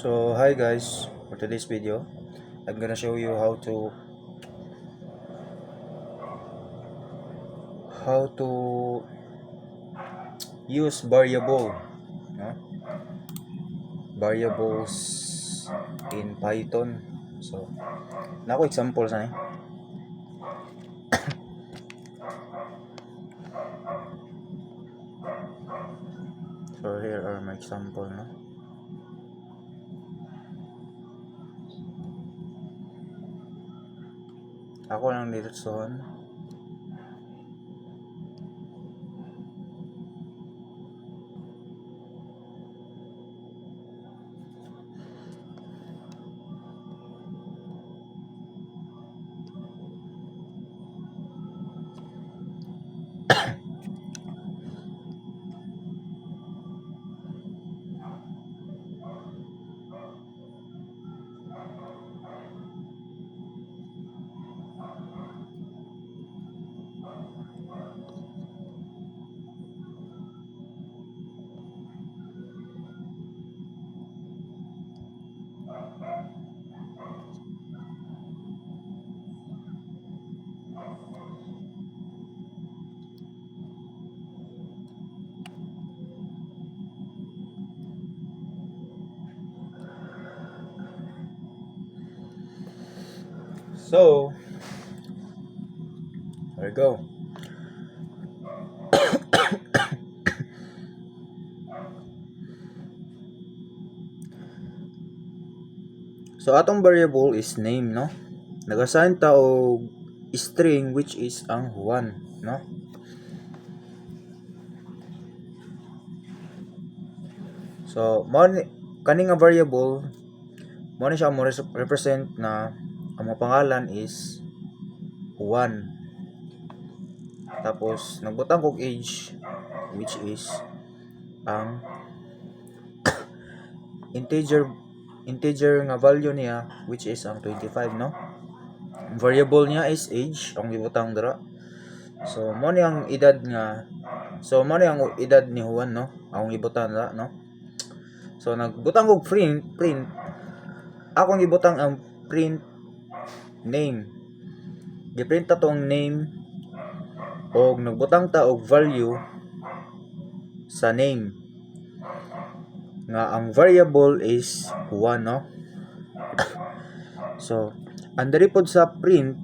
So hi guys, for today's video I'm gonna show you how to use no? Variables in Python. So nako example sa ni. So here are my example, no? Ako lang dito son. So there you go. So atong variable is name, no? Nag-assign ta og string which is ang 1, no? So kani nga variable mo ni siya mo represent na ang mga pangalan is 1. Tapos nagbutang kog age which is ang integer nga value niya which is ang 25, no? Variable niya is age ang gibutang dira. So mo ni ang edad ni Juan, no? Ang gibutang dira, no? So nagbutang kog print akong gibutang ang print name. Giprint ta tong name og nagbutang ta og value sa name nga ang variable is 1, no? So andiri pod sa print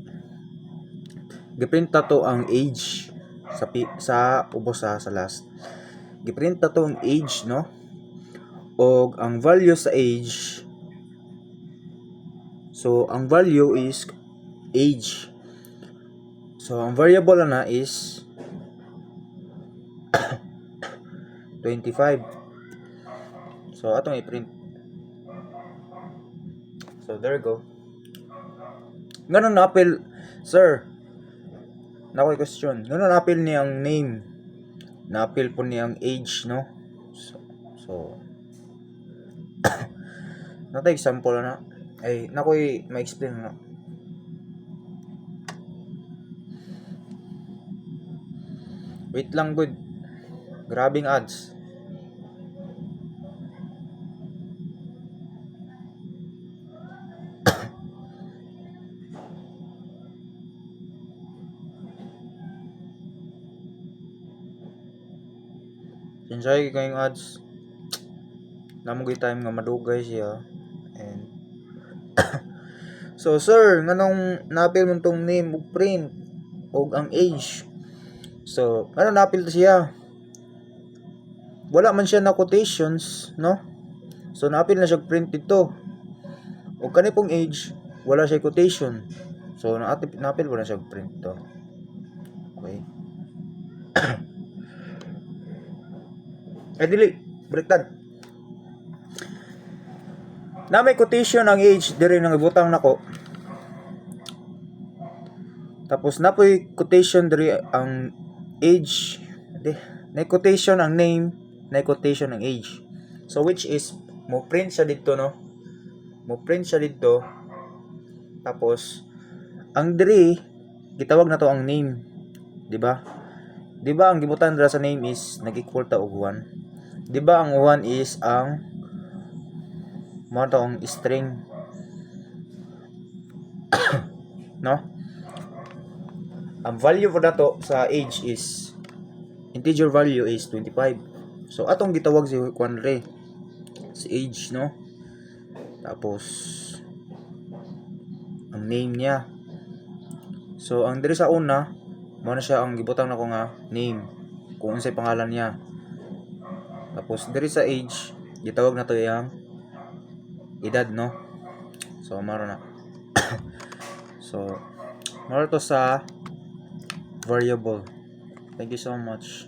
giprint ta to ang age sa ubos sa last. Giprint ta to ang age, no? Og ang value sa age, so ang value is age. So ang variable na is 25. So atong i-print. So there you go. Ganun na-appeal, sir. Nakoy question. Ganun na-appeal niya ang name. Na-appeal po niya ang age, no? So nata example na. Ay nakoy ma-explain na. Wait lang, good. Grabing ads. Enjoy kayong ads. Namugi time nga madugay siya. And so sir, nganong na-appeal mo tong name ug print ug ang age? So ano na-appeal to siya? Wala man siya na quotations, no? So na-appeal na siya print dito. Ug kani pong age, wala siya quotation. So na-appeal wala siya print to. Okay. Dili, baliktad. Na may quotation ang age diri nang ibutang nako. Tapos napoy quotation diri ang age. Na quotation ang name, na quotation ang age. So which is mo print siya dito, no? Mo print siya dito. Tapos ang diri gitawag na to ang name, di ba? Di ba ang gibutan dira sa name is nag-equal ta og 1. Di ba ang 1 is ang mo to ang string no. Ang value for nato sa age is integer value is 25. So atong gitawag si Juan si age no. Tapos ang name niya. So ang diri sa una mo na siya ang gibutang nako nga name kung unsay pangalan niya. Tapos diri sa age gitawag na to yang edad no. So maro na. So maro to sa variable. Thank you so much.